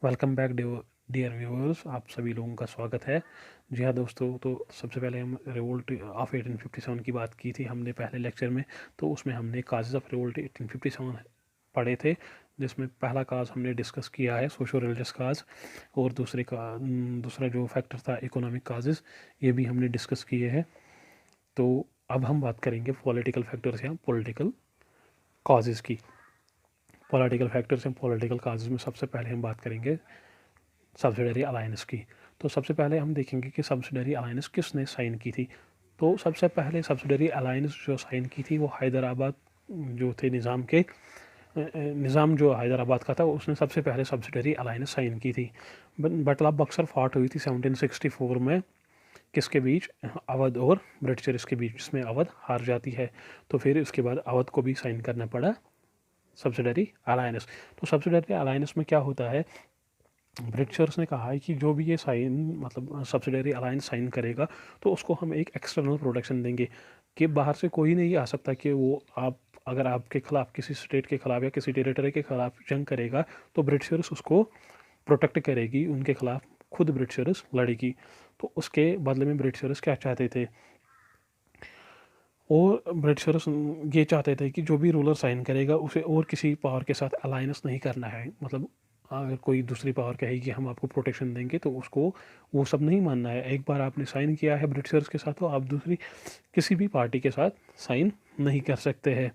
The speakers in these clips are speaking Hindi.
वेलकम बैक डियर व्यूअर्स, आप सभी लोगों का स्वागत है। जी हाँ दोस्तों, तो सबसे पहले हम रिवोल्ट ऑफ 1857 की बात की थी हमने पहले लेक्चर में। तो उसमें हमने काजेज ऑफ रिवोल्ट 1857 पढ़े थे, जिसमें पहला काज हमने डिस्कस किया है सोशो रिलीजियस काज, और दूसरा जो फैक्टर था इकोनॉमिक काजेज, ये भी हमने डिस्कस किए हैं। तो अब हम बात करेंगे पॉलिटिकल फैक्टर्स या पॉलिटिकल काजेज़ की। Political factors and political causes में सबसे पहले हम बात करेंगे सब्सिडरी अलायंस की। तो सबसे पहले हम देखेंगे कि सब्सिडरी अलायंस किसने साइन की थी। तो सबसे पहले सब्सिडरी अलायंस जो साइन की थी वो हैदराबाद जो थे निज़ाम जो हैदराबाद का था, उसने सबसे पहले सब्सिडरी अलायंस साइन की थी। बटल ऑफ बक्सर फाट हुई थी 1764 में, किसके बीच? अवध और ब्रिटिशर्स के बीच, जिसमें अवध हार जाती है। तो फिर उसके बाद अवध को भी साइन करना पड़ा सब्सिडरी अलायंस। तो सब्सिडरी अलायंस में क्या होता है, ब्रिटिशर्स ने कहा है कि जो भी ये साइन मतलब सब्सिडरी अलायंस साइन करेगा तो उसको हम एक एक्सटर्नल प्रोटेक्शन देंगे कि बाहर से कोई नहीं आ सकता कि वो अगर आपके खिलाफ किसी स्टेट के खिलाफ या किसी टेरिटरी के खिलाफ जंग करेगा तो ब्रिटिशर्स उसको प्रोटेक्ट करेगी, उनके खिलाफ खुद ब्रिटिशर्स लड़ेगी। तो उसके बदले में ब्रिटिशर्स क्या चाहते थे, और ब्रिटिशर्स ये चाहते थे कि जो भी रूलर साइन करेगा उसे और किसी पावर के साथ अलायंस नहीं करना है। मतलब अगर कोई दूसरी पावर कहेगी हम आपको प्रोटेक्शन देंगे तो उसको वो सब नहीं मानना है। एक बार आपने साइन किया है ब्रिटिशर्स के साथ तो आप दूसरी किसी भी पार्टी के साथ साइन नहीं कर सकते हैं।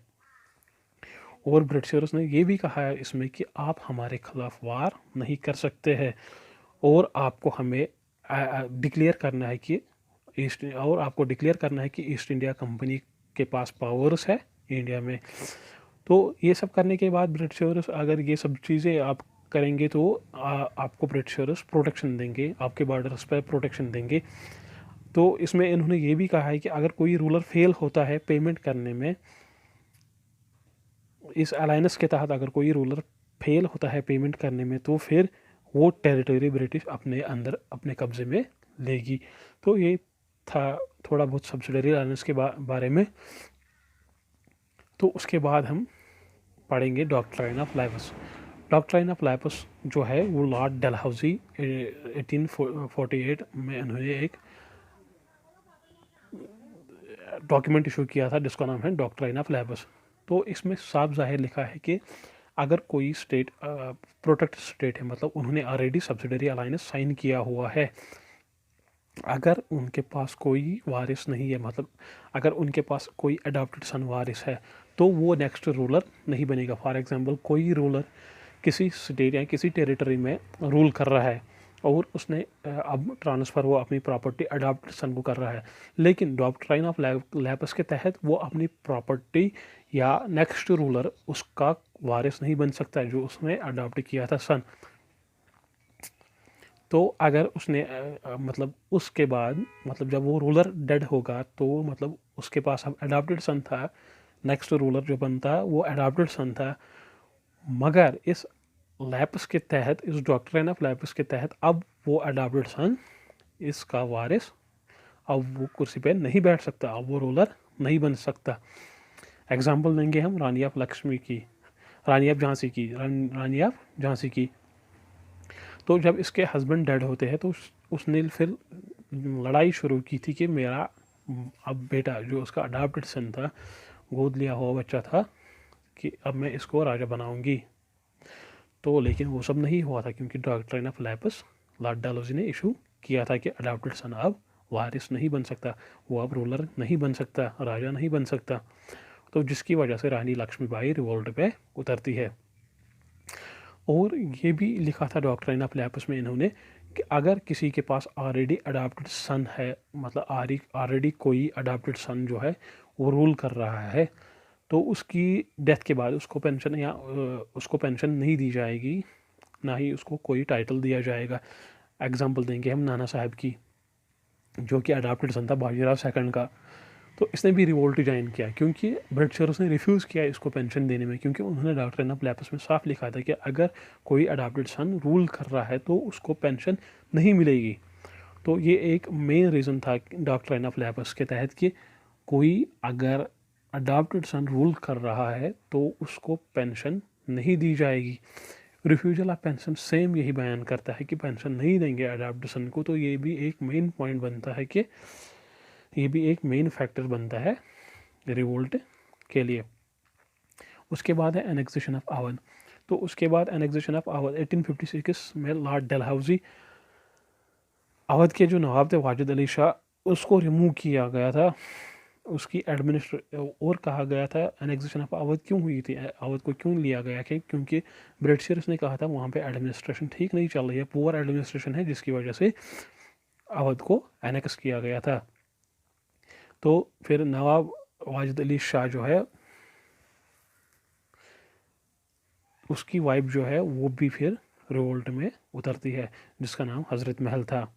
और ब्रिटिशर्स ने ये भी कहा है इसमें कि आप हमारे खिलाफ वार नहीं कर सकते हैं, और आपको हमें डिक्लेयर करना है कि ईस्ट इंडिया कंपनी के पास पावर्स है इंडिया में। तो ये सब करने के बाद ब्रिटिशर्स अगर ये सब चीज़ें आप करेंगे तो आपको ब्रिटिशर्स प्रोटेक्शन देंगे, आपके बॉर्डर्स पर प्रोटेक्शन देंगे। तो इसमें इन्होंने ये भी कहा है कि अगर कोई रूलर फेल होता है पेमेंट करने में, इस अलायंस के तहत अगर कोई रूलर फेल होता है पेमेंट करने में, तो फिर वो टेरिटरी ब्रिटिश अपने अंदर अपने कब्जे में लेगी। तो ये था थोड़ा बहुत सब्सिडरी अलायंस के बारे में। तो उसके बाद हम पढ़ेंगे डॉक्ट्राइन ऑफ लाइपस। डॉक्ट्राइन ऑफ लाइपस जो है वो लॉर्ड डलहौजी 1848 में उन्होंने एक डॉक्यूमेंट इशू किया था जिसका नाम है डॉक्ट्राइन ऑफ लाइपस। तो इसमें साफ जाहिर लिखा है कि अगर कोई स्टेट प्रोटेक्ट स्टेट है, मतलब उन्होंने ऑलरेडी सब्सिडरी अलायंस साइन किया हुआ है, अगर उनके पास कोई वारिस नहीं है, मतलब अगर उनके पास कोई अडॉप्टेड सन वारिस है, तो वो नेक्स्ट रूलर नहीं बनेगा। फॉर एग्जांपल कोई रूलर किसी स्टेट या किसी टेरिटरी में रूल कर रहा है और उसने अब ट्रांसफ़र वो अपनी प्रॉपर्टी अडॉप्टेड सन को कर रहा है, लेकिन डॉक्ट्राइन ऑफ लैपस के तहत वो अपनी प्रॉपर्टी या नेक्स्ट रूलर उसका वारिस नहीं बन सकता जो उसने अडॉप्ट किया था सन। तो अगर उसने मतलब उसके बाद मतलब जब वो रूलर डेड होगा तो मतलब उसके पास अब अडॉप्टेड सन था, नेक्स्ट रूलर जो बनता वो अडॉप्टेड सन था, मगर इस लैपस के तहत, इस डॉक्ट्रिन ऑफ लैपस के तहत अब वो अडॉप्टेड सन इसका वारिस, अब वो कुर्सी पे नहीं बैठ सकता, अब वो रूलर नहीं बन सकता। एग्जाम्पल देंगे हम रानी ऑफ लक्ष्मी की, रानी ऑफ झांसी की। तो जब इसके हस्बैंड डेड होते हैं तो उसने फिर लड़ाई शुरू की थी कि मेरा अब बेटा जो उसका अडॉप्टेड सन था, गोद लिया हुआ बच्चा था, कि अब मैं इसको राजा बनाऊंगी। तो लेकिन वो सब नहीं हुआ था क्योंकि डॉक्ट्रिन ऑफ लैपस लॉर्ड डलहौजी ने इशू किया था कि अडॉप्टेड सन अब वारिस नहीं बन सकता, वो अब रूलर नहीं बन सकता, राजा नहीं बन सकता। तो जिसकी वजह से रानी लक्ष्मीबाई रिवोल्ट पे उतरती है। और ये भी लिखा था डॉक्ट्रिन ऑफ लैपस में इन्होंने कि अगर किसी के पास ऑलरेडी अडॉप्टेड सन है, मतलब ऑलरेडी कोई अडॉप्टेड सन जो है वो रूल कर रहा है, तो उसकी डेथ के बाद उसको पेंशन नहीं दी जाएगी, ना ही उसको कोई टाइटल दिया जाएगा। एग्जाम्पल देंगे हम नाना साहब की, जो कि अडॉप्टेड सन था बाजीराव सेकंड का। तो इसने भी रिवोल्ट ज्वाइन किया क्योंकि ब्रिटिशर्स ने रिफ्यूज़ किया इसको पेंशन देने में, क्योंकि उन्होंने डॉक्ट्रिन ऑफ लैपस में साफ लिखा था कि अगर कोई अडॉप्टेड सन रूल कर रहा है तो उसको पेंशन नहीं मिलेगी। तो ये एक मेन रीज़न था डॉक्ट्रिन ऑफ लैपस के तहत कि कोई अगर अडॉप्टेड सन रूल कर रहा है तो उसको पेंशन नहीं दी जाएगी। रिफ्यूजल ऑफ पेंशन सेम यही बयान करता है कि पेंशन नहीं देंगे अडॉप्टेशन को। तो ये भी एक मेन पॉइंट बनता है कि ये भी एक मेन फैक्टर बनता है रिवोल्ट के लिए। उसके बाद है एनेक्सेशन ऑफ अवध। तो उसके बाद एनेक्सेशन ऑफ अवध 1856 में लॉर्ड डलहौजी, अवध के जो नवाब थे वाजिद अली शाह, उसको रिमूव किया गया था उसकी और कहा गया था एनेक्सेशन ऑफ अवध क्यों हुई थी, अवध को क्यों लिया गया कि क्योंकि ब्रिटिशर्स ने कहा था वहाँ पे एडमिनिस्ट्रेशन ठीक नहीं चल रही है, पुअर एडमिनिस्ट्रेशन है, जिसकी वजह से अवध को एनेक्स किया गया था। तो फिर नवाब वाजिद अली शाह जो है उसकी वाइफ जो है वो भी फिर रिवोल्ट में उतरती है, जिसका नाम हज़रत महल था।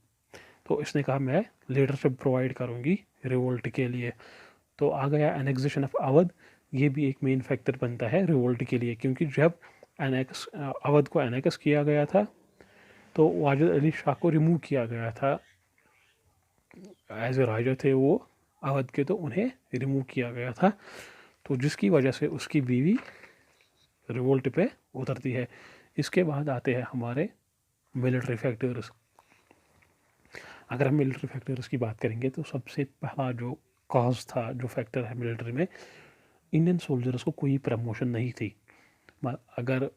तो इसने कहा मैं लीडरशिप प्रोवाइड करूँगी रिवोल्ट के लिए। तो आ गया एनेक्सेशन ऑफ अवध। ये भी एक मेन फैक्टर बनता है रिवोल्ट के लिए, क्योंकि जब अवध को एनेक्स किया गया था तो वाजिद अली शाह को रिमूव किया गया था, एज ए राजा थे वो अवध के, तो उन्हें रिमूव किया गया था। तो जिसकी वजह से उसकी बीवी रिवोल्ट पे उतरती है। इसके बाद आते हैं हमारे मिलिट्री फैक्टर्स। अगर हम मिलिट्री फैक्टर्स की बात करेंगे तो सबसे पहला जो कॉज था, जो फैक्टर है मिलिट्री में, इंडियन सोल्जर्स को कोई प्रमोशन नहीं थी। अगर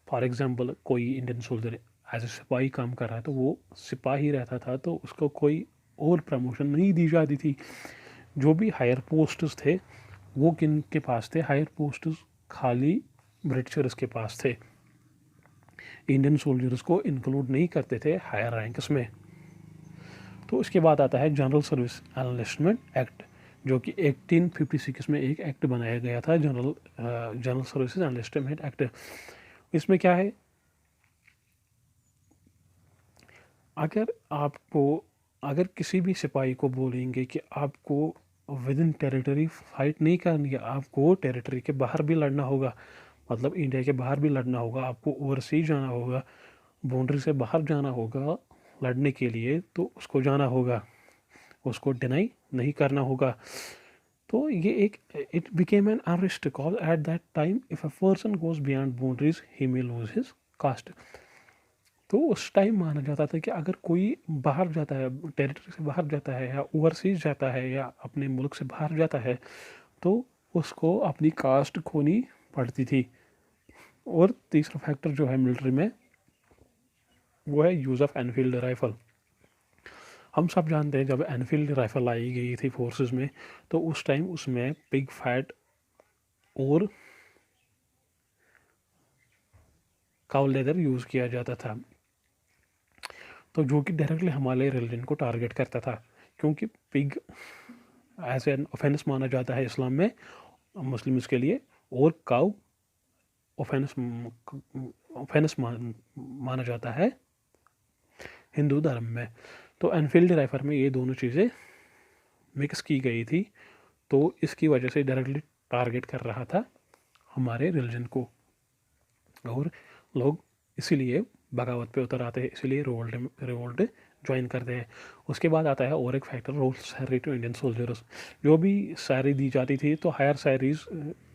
फॉर एग्जांपल कोई इंडियन सोल्जर एज ए सिपाही काम कर रहा है तो वो सिपाही रहता था, तो उसको कोई और प्रमोशन नहीं दी जाती थी। जो भी हायर पोस्ट्स थे वो किन के पास थे, हायर पोस्ट्स खाली ब्रिटिशर्स के पास थे। इंडियन सोल्जर्स को इंक्लूड नहीं करते थे हायर रैंक्स में। तो इसके बाद आता है जनरल सर्विस एनलिस्टमेंट एक्ट, जो कि 1856 में एक एक्ट बनाया गया था, जनरल सर्विसेज एनलिस्टमेंट एक्ट। इसमें क्या है, अगर किसी भी सिपाही को बोलेंगे कि आपको विद इन टेरिटरी फाइट नहीं करनी है, आपको टेरिटरी के बाहर भी लड़ना होगा, मतलब इंडिया के बाहर भी लड़ना होगा, आपको ओवरसीज जाना होगा, बाउंड्री से बाहर जाना होगा लड़ने के लिए, तो उसको जाना होगा, उसको डिनाई नहीं करना होगा। तो ये एक it became an unrest cause at that time, if a person goes beyond boundaries he may lose his caste. तो उस टाइम माना जाता था कि अगर कोई बाहर जाता है, टेरिटरी से बाहर जाता है या ओवरसीज जाता है या अपने मुल्क से बाहर जाता है, तो उसको अपनी कास्ट खोनी पड़ती थी। और तीसरा फैक्टर जो है मिलिट्री में वो है यूज़ ऑफ एनफील्ड राइफल। हम सब जानते हैं जब एनफील्ड राइफल आई गई थी फोर्सेस में, तो उस टाइम उसमें पिग फैट और काउ लेदर यूज़ किया जाता था, तो जो कि डायरेक्टली हमारे रिलीजन को टारगेट करता था, क्योंकि पिग एज एन ऑफेंस माना जाता है इस्लाम में मुस्लिम्स के लिए, और काउ ऑफेंस माना जाता है हिंदू धर्म में। तो एनफील्ड राइफल में ये दोनों चीज़ें मिक्स की गई थी, तो इसकी वजह से डायरेक्टली टारगेट कर रहा था हमारे रिलीजन को, और लोग इसीलिए बगावत पे उतर आते हैं, इसीलिए रिवोल्ट ज्वाइन करते हैं। उसके बाद आता है और एक factor, role salary to Indian soldiers. जो भी सैलरी दी जाती थी तो हायर सैलरीज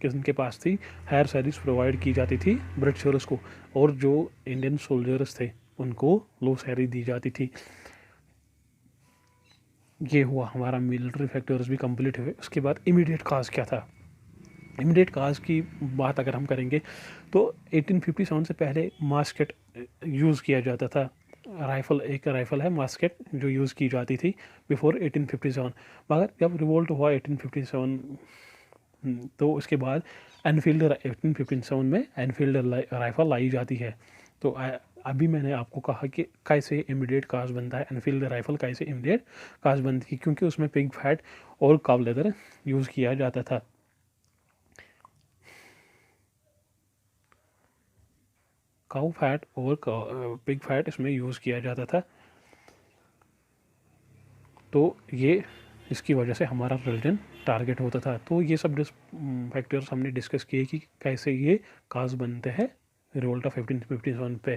किसके पास थी, हायर सैलरीज प्रोवाइड की जाती थी ब्रिटिशर्स को, और जो इंडियन सोल्जर्स थे उनको लो सैलरी दी जाती थी। ये हुआ हमारा मिलिट्री फैक्टर्स भी कंप्लीट हुए। उसके बाद इमीडिएट काज क्या था, इमीडिएट काज की बात अगर हम करेंगे तो 1857 से पहले मास्केट यूज़ किया जाता था। एक राइफ़ल है मास्केट जो यूज़ की जाती थी बिफोर 1857, मगर जब रिवोल्ट हुआ 1857 तो उसके बाद एनफील्ड 1857 में एनफील्ड राइफ़ल लाई जाती है। तो अभी मैंने आपको कहा कि कैसे इमीडिएट काज बनता है, एनफील्ड राइफ़ल कैसे इमीडिएट काज बनती है, क्योंकि उसमें पिग फैट और काव लेदर यूज़ किया जाता था। काउ फैट और पिग फैट इसमें यूज़ किया जाता था। तो ये इसकी वजह से हमारा रिलीजन टारगेट होता था। तो ये सब फैक्टर्स हमने डिस्कस किए कि कैसे ये काज बनते हैं रिवोल्ट ऑफ 1857 पे।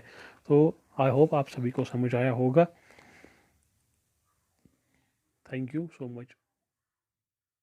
तो आई होप आप सभी को समझ आया होगा। Thank you so much.